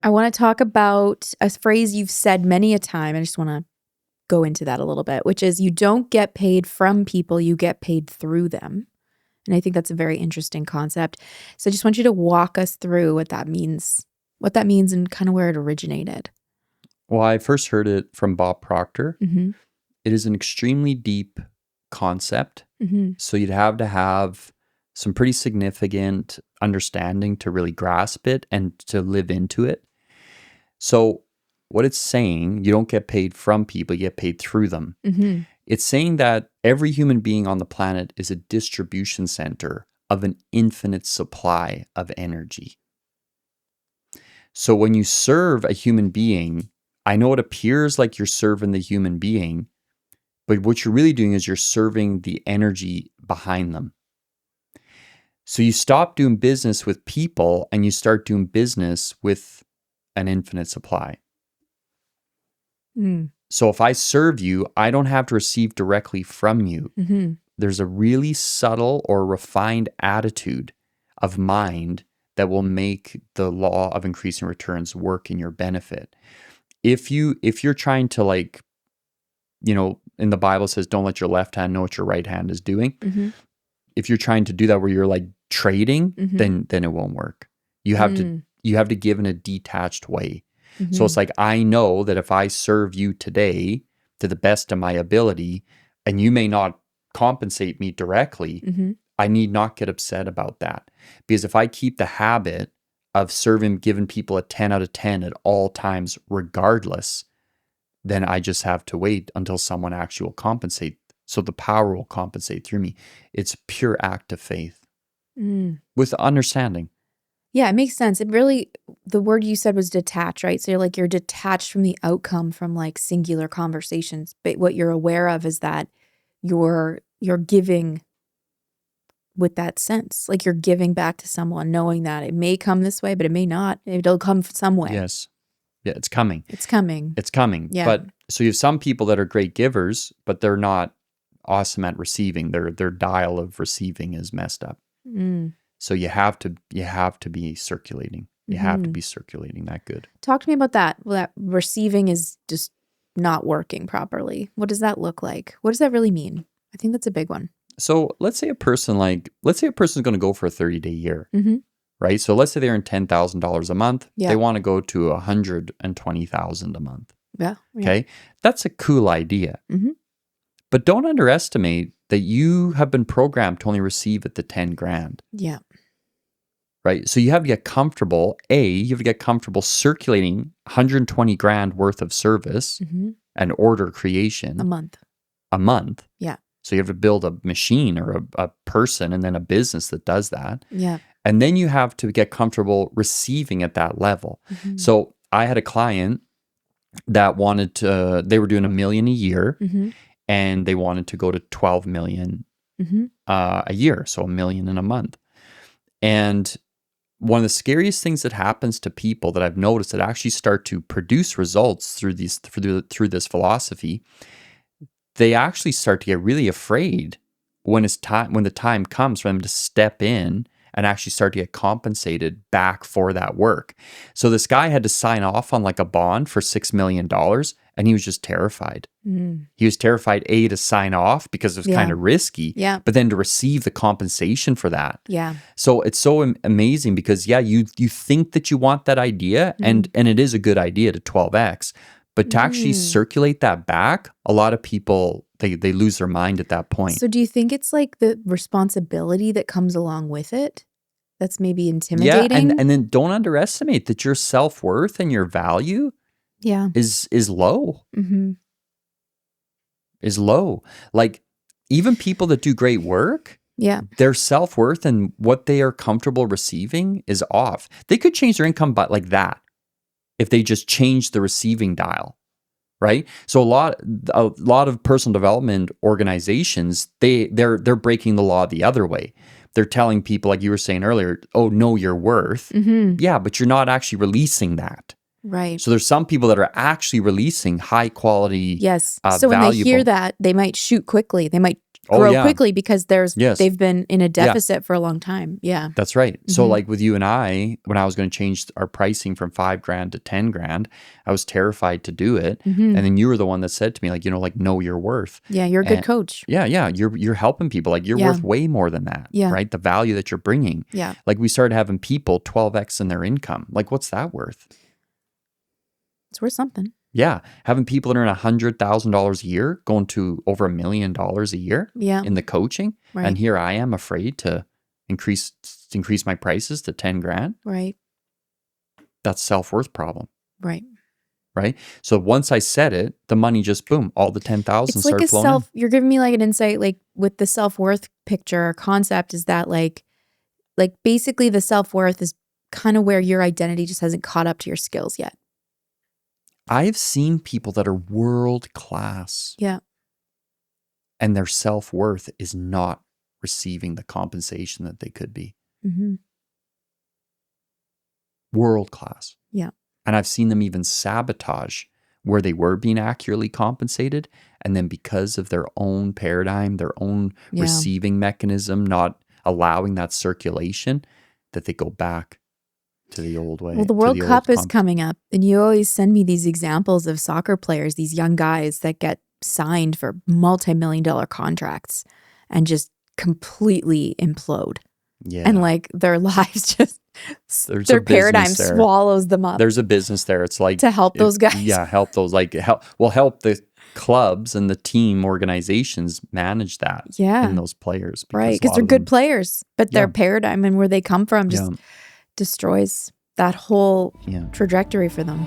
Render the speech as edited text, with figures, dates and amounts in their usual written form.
I want to talk about a phrase you've said many a time. I just want to go into that a little bit, which is you don't get paid from people, you get paid through them. And I think that's a very interesting concept. So I just want you to walk us through what that means and kind of where it originated. Well, I first heard it from Bob Proctor. Mm-hmm. It is an extremely deep concept. Mm-hmm. So you'd have to have some pretty significant understanding to really grasp it and to live into it. So what it's saying, you don't get paid from people, you get paid through them. Mm-hmm. It's saying that every human being on the planet is a distribution center of an infinite supply of energy. So when you serve a human being, I know it appears like you're serving the human being, but what you're really doing is you're serving the energy behind them. So you stop doing business with people and you start doing business with an infinite supply. Mm. So if I serve you, I don't have to receive directly from you. Mm-hmm. There's a really subtle or refined attitude of mind that will make the law of increasing returns work in your benefit. If you're trying to, like, in the Bible it says, don't let your left hand know what your right hand is doing. Mm-hmm. If you're trying to do that where you're like trading, Mm-hmm. then it won't work. You have to give in a detached way. Mm-hmm. So it's like, I know that if I serve you today to the best of my ability, and you may not compensate me directly, Mm-hmm. I need not get upset about that. Because if I keep the habit of giving people a 10 out of 10 at all times, regardless, then I just have to wait until someone actually will compensate. So the power will compensate through me. It's a pure act of faith with understanding. Yeah, it makes sense. The word you said was detached, right? So you're detached from the outcome from like singular conversations. But what you're aware of is that you're giving with that sense. Like you're giving back to someone, knowing that it may come this way, but it may not. It'll come some way. Yes. Yeah, it's coming. It's coming. It's coming. Yeah. But so you have some people that are great givers, but they're not awesome at receiving. Their dial of receiving is messed up. So you have to be circulating. You have to be circulating that good. Talk to me about that. Well, that receiving is just not working properly. What does that look like? What does that really mean? I think that's a big one. So let's say a person's going to go for a 30-day year, Mm-hmm. right? So let's say they earn $10,000 a month. Yeah. They want to go to $120,000 a month. Yeah. Okay. That's a cool idea. Mm-hmm. But don't underestimate that you have been programmed to only receive at the 10 grand. Yeah. Right. So you have to get comfortable. You have to get comfortable circulating 120 grand worth of service and order creation A month. Yeah. So you have to build a machine or a person and then a business that does that. Yeah. And then you have to get comfortable receiving at that level. So I had a client that they were doing $1 million a year and they wanted to go to 12 million a year. So $1 million in a month. And one of the scariest things that happens to people that I've noticed that actually start to produce results through this philosophy, they actually start to get really afraid when the time comes for them to step in and actually start to get compensated back for that work. So this guy had to sign off on like a bond for $6 million and he was just terrified. He was terrified, to sign off because it was kind of risky, but then to receive the compensation for that. Yeah. So it's so amazing because, you think that you want that idea and it is a good idea to 12x, but to actually circulate that back, a lot of people, they lose their mind at that point. So do you think it's like the responsibility that comes along with it that's maybe intimidating? Yeah, and then don't underestimate that your self-worth and your value is low. Is low. Like even people that do great work, their self-worth and what they are comfortable receiving is off. They could change their income but like that if they just change the receiving dial, right? So a lot of personal development organizations, they're breaking the law the other way. They're telling people, like you were saying earlier, oh, know your worth. Yeah, but you're not actually releasing that. Right. So there's some people that are actually releasing high quality, so when they hear that, they might shoot quickly. They might Oh, grow yeah. quickly because Yes. they've been in a Yeah. deficit for a long time. Yeah. That's right. So like with you and I, when I was going to change our pricing from 5 grand to 10 grand, I was terrified to do it. And then you were the one that said to me, like, like, know your worth. Yeah, you're a good coach. Yeah, yeah. You're helping people. Like, you're Yeah. worth way more than that. Yeah. Right? The value that you're bringing. Yeah. Like, we started having people 12x in their income. Like, what's that worth? It's worth something. Yeah. Having people that earn $100,000 a year going to over $1 million a year in the coaching. Right. And here I am afraid to increase my prices to 10 grand. Right. That's self-worth problem. Right. Right. So once I said it, the money just boom, all the 10,000 It's like started flowing in. you're giving me like an insight, like with the self-worth picture or concept is that like basically the self-worth is kind of where your identity just hasn't caught up to your skills yet. I've seen people that are world class. Yeah. And their self-worth is not receiving the compensation that they could be. Mm-hmm. World class. Yeah. And I've seen them even sabotage where they were being accurately compensated. And then because of their own paradigm, their own receiving mechanism, not allowing that circulation, that they go back to the old way. Well, the World Cup is coming up. And you always send me these examples of soccer players, these young guys that get signed for multi-million-dollar contracts and just completely implode. Yeah. And like their lives just, their paradigm swallows them up. There's a business there. It's like to help those guys. Yeah, help those, like help the clubs and the team organizations manage that. Yeah. In those players. Right. Because they're good players, but their paradigm and where they come from just destroys that whole trajectory for them.